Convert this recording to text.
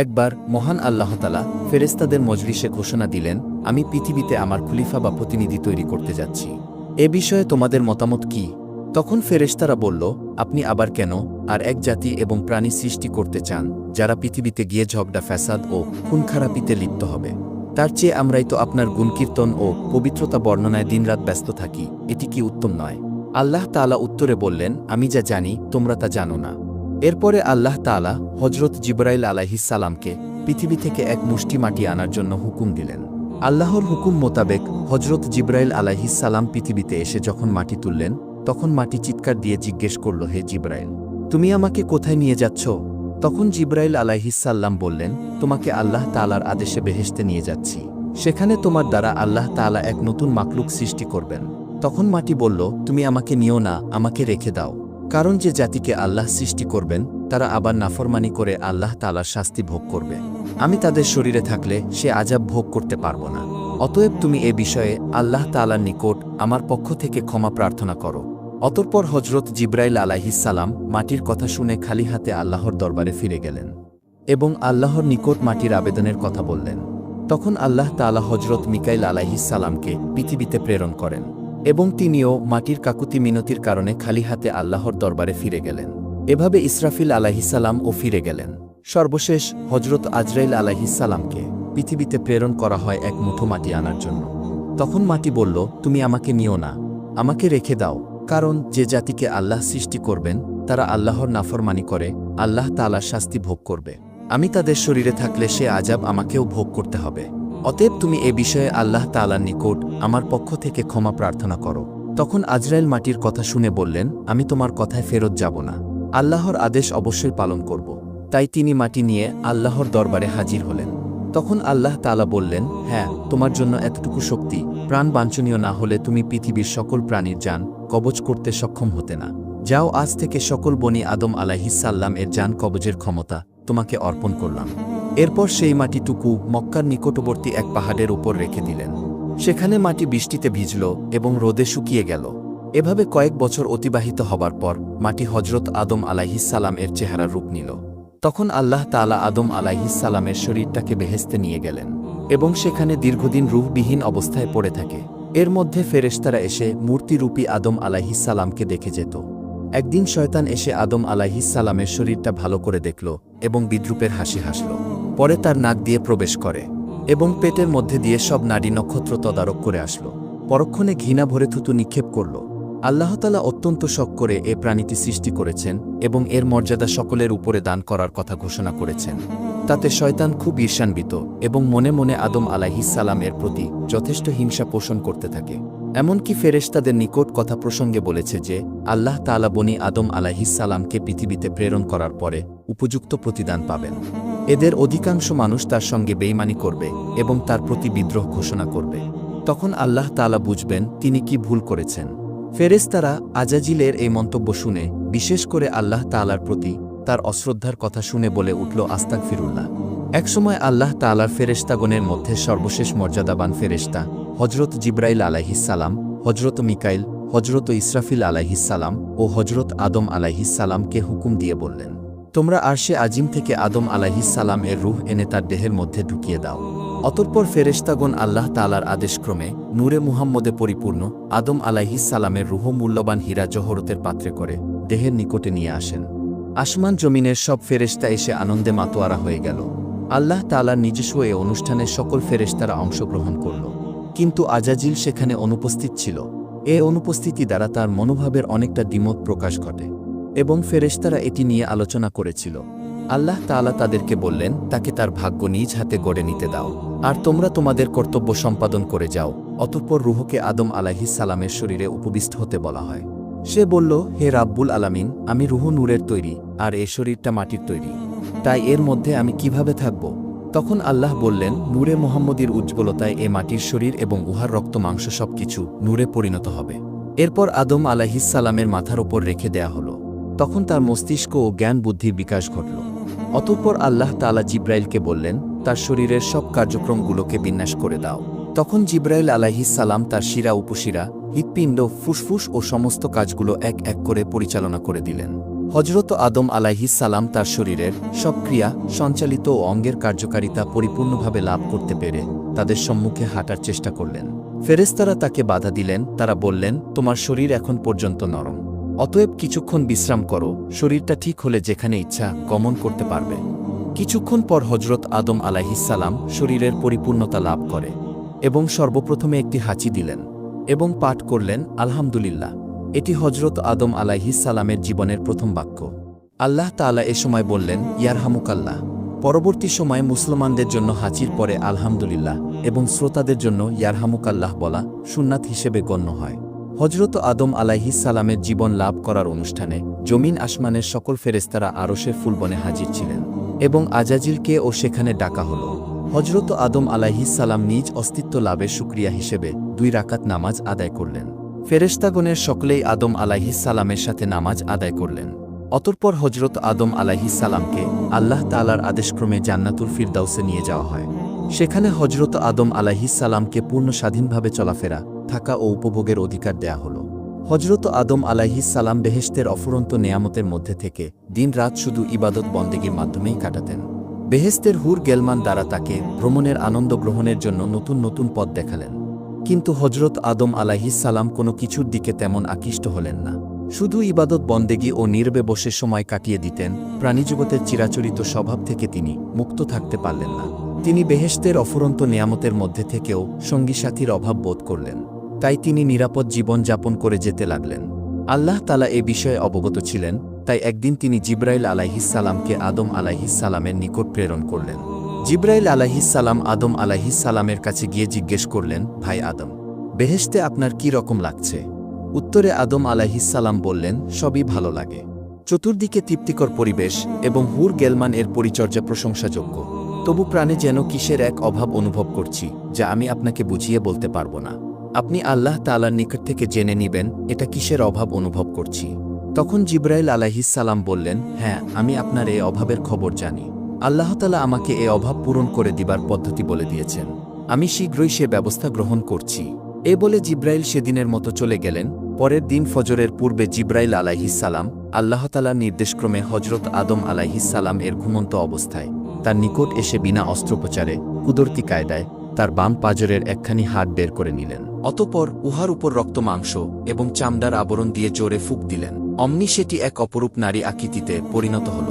একবার মহান আল্লাহ তাআলা ফেরেশতাদের মজলিসে ঘোষণা দিলেন, আমি পৃথিবীতে আমার খলিফা বা প্রতিনিধি তৈরি করতে যাচ্ছি। এ বিষয়ে তোমাদের মতামত কি? তখন ফেরেশতারা বলল, আপনি আবার কেন আর এক জাতি এবং প্রাণী সৃষ্টি করতে চান যারা পৃথিবীতে গিয়ে ঝগড়া ফ্যাসাদ ও খুনখারাপিতে লিপ্ত হবে? তার চেয়ে আমরাই তো আপনার গুণকীর্তন ও পবিত্রতা বর্ণনায় দিনরাত ব্যস্ত থাকি, এটি কি উত্তম নয়? আল্লাহ তাআলা উত্তরে বললেন, আমি যা জানি তোমরা তা জানো না। এরপরে আল্লাহ তাআলা হজরত জিবরাইল আলাইহিস সালামকে পৃথিবী থেকে এক মুষ্টি মাটি আনার জন্য হুকুম দিলেন। আল্লাহর হুকুম মোতাবেক হজরত জিবরাইল আলাইহিস সালাম পৃথিবীতে এসে যখন মাটি তুললেন, তখন মাটি চিৎকার দিয়ে জিজ্ঞেস করল, হে জিবরাইল, তুমি আমাকে কোথায় নিয়ে যাচ্ছ? তখন জিবরাইল আলাইহিস সালাম বললেন, তোমাকে আল্লাহ তাআলার আদেশে বেহেশতে নিয়ে যাচ্ছি। সেখানে তোমার দ্বারা আল্লাহ তাআলা এক নতুন মাখলুক সৃষ্টি করবেন। তখন মাটি বলল, তুমি আমাকে নিও না, আমাকে রেখে দাও। কারণ যে জাতিকে আল্লাহ সৃষ্টি করবেন তারা আবার নাফরমানি করে আল্লাহ তাআলার শাস্তি ভোগ করবে। আমি তাদের শরীরে থাকলে সে আযাব ভোগ করতে পারব না। অতএব তুমি এ বিষয়ে আল্লাহ তাআলার নিকট আমার পক্ষ থেকে ক্ষমা প্রার্থনা করো। অতঃপর হজরত জিবরাইল আলাইহিস সালাম মাটির কথা শুনে খালি হাতে আল্লাহর দরবারে ফিরে গেলেন এবং আল্লাহর নিকট মাটির আবেদনের কথা বললেন। তখন আল্লাহ তাআলা হজরত মিকাইল আলাইহিস সালামকে পৃথিবীতে প্রেরণ করেন এবং তিনিও মাটির কাকুতি মিনতির কারণে খালি হাতে আল্লাহর দরবারে ফিরে গেলেন। এভাবে ইসরাফিল আলাইহিস সালাম ও ফিরে গেলেন। সর্বশেষ হজরত আজরাইল আলাইহিস সালামকে পৃথিবীতে প্রেরণ করা হয় এক মুঠো মাটি আনার জন্য। তখন মাটি বলল, তুমি আমাকে নিও না, আমাকে রেখে দাও। কারণ যে জাতিকে আল্লাহ সৃষ্টি করবেন তারা আল্লাহর নাফরমানি করে আল্লাহ তাআলার শাস্তি ভোগ করবে। আমি তাদের শরীরে থাকলে সে আযাব আমাকেও ভোগ করতে হবে। অতএব তুমি এ বিষয়ে আল্লাহ তাআলার নিকট আমার পক্ষ থেকে ক্ষমা প্রার্থনা করো। তখন আজরাইল মাটির কথা শুনে বললেন, আমি তোমার কথায় ফেরত যাব না, আল্লাহর আদেশ অবশ্যই পালন করব। তাই তিনি মাটি নিয়ে আল্লাহর দরবারে হাজির হলেন। তখন আল্লাহ তাআলা বললেন, হ্যাঁ, তোমার জন্য এতটুকু শক্তি প্রাণ বাঞ্ছনীয় না হলে তুমি পৃথিবীর সকল প্রাণীর জান কবজ করতে সক্ষম হতে না। যাও, আজ থেকে সকল বনি আদম আলাইহিস সালাম এর জান কবজের ক্ষমতা তোমাকে অর্পণ করলাম। এরপর সেই মাটিটুকু মক্কার নিকটবর্তী এক পাহাড়ের উপর রেখে দিলেন। সেখানে মাটি বৃষ্টিতে ভিজল এবং রোদে শুকিয়ে গেল। এভাবে কয়েক বছর অতিবাহিত হবার পর মাটি হজরত আদম আলাইহিস সালাম এর চেহারার রূপ নিল। তখন আল্লাহ তাআলা আদম আলাইহিস সালামের শরীরটাকে বেহেশতে নিয়ে গেলেন এবং সেখানে দীর্ঘদিন রূহবিহীন অবস্থায় পড়ে থাকে। এর মধ্যে ফেরেশতারা এসে মূর্তিরূপী আদম আলাইহিস সালামকে দেখে যেত। একদিন শয়তান এসে আদম আলাইহিস সালামের শরীরটা ভালো করে দেখল এবং বিদ্রূপের হাসি হাসল। পরে তার নাক দিয়ে প্রবেশ করে এবং পেটের মধ্যে দিয়ে সব নাড়ি নক্ষত্র তদারক করে আসলো। পরক্ষণে ঘৃণা ভরে থুতু নিক্ষেপ করল। আল্লাহ তাআলা অত্যন্ত শখ করে এ প্রাণীটি সৃষ্টি করেছেন এবং এর মর্যাদা সকলের উপরে দান করার কথা ঘোষণা করেছেন। তাতে শয়তান খুব ঈর্ষান্বিত এবং মনে মনে আদম আলাইহিস সালাম এর প্রতি যথেষ্ট হিংসা পোষণ করতে থাকে। এমনকি ফেরেশতাদের নিকট কথা প্রসঙ্গে বলেছে যে আল্লাহ তাআলা বনি আদম আলাইহিস সালামকে পৃথিবীতে প্রেরণ করার পরে উপযুক্ত প্রতিদান পাবেন। এদের অধিকাংশ মানুষ তার সঙ্গে বেঈমানি করবে এবং তার প্রতি বিদ্রোহ ঘোষণা করবে। তখন আল্লাহ তাআলা বুঝবেন তিনি কি ভুল করেছেন। ফেরেশতারা আজাজিলের এই মন্তব্য শুনে বিশেষ করে আল্লাহ তাআলার প্রতি তার অশ্রদ্ধার কথা শুনে বলে উঠল, আস্তাগফিরুল্লাহ। একসময় আল্লাহ তাআলার ফেরেশতাগণের মধ্যে সর্বশেষ মর্যাদাবান ফেরেশতা হজরত জিবরাইল আলাইহিস সালাম, হজরত মিকাইল, হজরত ইসরাফিল আলাইহিস সালাম ও হজরত আদম আলাইহিস সালামকে হুকুম দিয়ে বললেন, তোমরা আরশে আজিম থেকে আদম আলাইহিস সালাম এর রূহ এনে তার দেহের মধ্যে ঢুকিয়ে দাও। অতঃপর ফেরেশতাগণ আল্লাহ তাআলার আদেশক্রমে নূরে মুহাম্মদে পরিপূর্ণ আদম আলাইহিস সালামের রূহ মূল্যবান হীরা জহরতের পাত্রে করে দেহের নিকটে নিয়ে আসেন। আসমান জমিনের সব ফেরেশতা এসে আনন্দে মাতোয়ারা হয়ে গেল। আল্লাহ তাআলার নিজস্ব এ অনুষ্ঠানে সকল ফেরেশতারা অংশগ্রহণ করল, কিন্তু আজাজিল সেখানে অনুপস্থিত ছিল। এ অনুপস্থিতি দ্বারা তার মনোভাবের অনেকটা দ্বিমত প্রকাশ ঘটে এবং ফেরেশতারা এটি নিয়ে আলোচনা করেছিল। আল্লাহ তাআলা তাদেরকে বললেন, তাকে তার ভাগ্য নিজ হাতে গড়ে নিতে দাও, আর তোমরা তোমাদের কর্তব্য সম্পাদন করে যাও। অতঃপর রূহকে আদম আলাইহিস সালামের শরীরে উপবিষ্ট হতে বলা হয়। সে বলল, হে রাব্বুল আলামিন, আমি রূহ নূরের তৈরি আর এ শরীরটা মাটির তৈরি, তাই এর মধ্যে আমি কিভাবে থাকব? তখন আল্লাহ বললেন, নূরে মুহাম্মদীর উজ্জ্বলতায় এ মাটির শরীর এবং উহার রক্ত মাংস সবকিছু নূরে পরিণত হবে। এরপর আদম আলাইহিস সালামের মাথার ওপর রেখে দেয়া হল। তখন তার মস্তিষ্ক ও জ্ঞান বুদ্ধির বিকাশ ঘটল। অতঃপর আল্লাহ তাআলা জিবরাইলকে বললেন, তার শরীরের সব কার্যক্রমগুলোকে বিন্যাস করে দাও। তখন জিবরাইল আলাইহিস সালাম তার শিরা উপশিরা, হৃৎপিণ্ড, ফুসফুস ও সমস্ত কাজগুলো এক এক করে পরিচালনা করে দিলেন। হজরত আদম আলাইহিসসালাম তার শরীরের সব ক্রিয়া সঞ্চালিত ও অঙ্গের কার্যকারিতা পরিপূর্ণভাবে লাভ করতে পেরে তাদের সম্মুখে হাঁটার চেষ্টা করলেন। ফেরেশতারা তাকে বাধা দিলেন, তারা বললেন, তোমার শরীর এখন পর্যন্ত নরম, অতএব কিছুক্ষণ বিশ্রাম করো, শরীরটা ঠিক হলে যেখানে ইচ্ছা গমন করতে পারবে। কিছুক্ষণ পর হজরত আদম আলাইহিসসালাম শরীরের পরিপূর্ণতা লাভ করে এবং সর্বপ্রথমে একটি হাঁচি দিলেন এবং পাঠ করলেন আলহামদুলিল্লাহ। এটি হজরত আদম আলাইহিসসালামের জীবনের প্রথম বাক্য। আল্লাহ তাআলা এ সময় বললেন, ইয়ারহামুকাল্লাহ। পরবর্তী সময়ে মুসলমানদের জন্য হাঁচির পরে আলহামদুলিল্লাহ এবং শ্রোতাদের জন্য ইয়ারহামুকাল্লাহ বলা সুন্নাত হিসেবে গণ্য হয়। হজরত আদম আলাইহিসসালামের জীবন লাভ করার অনুষ্ঠানে জমিন আসমানের সকল ফেরেশতারা আরশের ফুলবনে হাজির ছিলেন এবং আজাজিলকে ও সেখানে ডাকা হল। হজরত আদম আলাইহিসসালাম নিজ অস্তিত্ব লাভের শুকরিয়া হিসেবে 2 রাকাত নামাজ আদায় করলেন। ফেরেশতাগণের সকলেই আদম আলাইহিসসালামের সাথে নামাজ আদায় করলেন। অতঃপর হজরত আদম আলাইহিসসালামকে আল্লাহ তাআলার আদেশক্রমে জান্নাতুল ফিরদাউসে নিয়ে যাওয়া হয়। সেখানে হজরত আদম আলাইহিসসালামকে পূর্ণ স্বাধীনভাবে চলাফেরা, থাকা ও উপভোগের অধিকার দেয়া হল। হজরত আদম আলাইহিসসালাম বেহেশতের অফুরন্ত নেয়ামতের মধ্যে থেকে দিন-রাত শুধু ইবাদত বন্দেগীর মাধ্যমেই কাটাতেন। বেহেশতের হুর গেলমান দ্বারা তাকে ভ্রমণের আনন্দ গ্রহণের জন্য নতুন নতুন পথ দেখালেন। কিন্তু হজরত আদম আলাইহিসসালাম কোনো কিছুর দিকে তেমন আকৃষ্ট হলেন না। শুধু ইবাদত বন্দেগী ও নীরবে বসে সময় কাটিয়ে দিতেন। প্রাণীজগতের চিরাচরিত স্বভাব থেকে তিনি মুক্ত থাকতে পারলেন না। তিনি বেহেশতের অফুরন্ত নেয়ামতের মধ্যে থেকেও সঙ্গী সাথীর অভাব বোধ করলেন। তাই তিনি নিরাপদ জীবন যাপন করে যেতে লাগলেন। আল্লাহ তাআলা এ বিষয়ে অবগত ছিলেন, তাই একদিন তিনি জিবরাইল আলাইহিসসালামকে আদম আলাইহিসসালামের নিকট প্রেরণ করলেন। জিবরাইল আলাইহিসসালাম আদম আলাইহিসসালামের কাছে গিয়ে জিজ্ঞেস করলেন, ভাই আদম, বেহেশতে আপনার কি রকম লাগছে? উত্তরে আদম আলাইহিসসালাম বললেন, সবই ভালো লাগে। চতুর্দিকে তৃপ্তিকর পরিবেশ এবং হুর গেলমান এর পরিচর্যা প্রশংসাযোগ্য। তবু প্রাণে যেন কিসের এক অভাব অনুভব করছি, যা আমি আপনাকে বুঝিয়ে বলতে পারব না। আপনি আল্লাহ তাআলার নিকট থেকে জেনে নিবেন এটা কিসের অভাব অনুভব করছি। তখন জিবরাইল আলাইহিসসালাম বললেন, হ্যাঁ, আমি আপনার এ অভাবের খবর জানি। আল্লাহ তাআলা আমাকে এ অভাব পূরণ করে দিবার পদ্ধতি বলে দিয়েছেন। আমি শীঘ্রই সে ব্যবস্থা গ্রহণ করছি। এ বলে জিবরাইল সেদিনের মতো চলে গেলেন। পরের দিন ফজরের পূর্বে জিবরাইল আলাইহিসসালাম আল্লাহ তাআলার নির্দেশক্রমে হজরত আদম আলাইহিসসালাম এর ঘুমন্ত অবস্থায় তার নিকট এসে বিনা অস্ত্রোপচারে কুদরতি কায়দায় তার বাম পাজরের একখানি হাড় বের করে নিলেন। অতঃপর উহার উপর রক্ত, মাংস এবং চামড়ার আবরণ দিয়ে জোরে ফুঁক দিলেন। অমনি সেটি এক অপরূপ নারী আকৃতিতে পরিণত হল।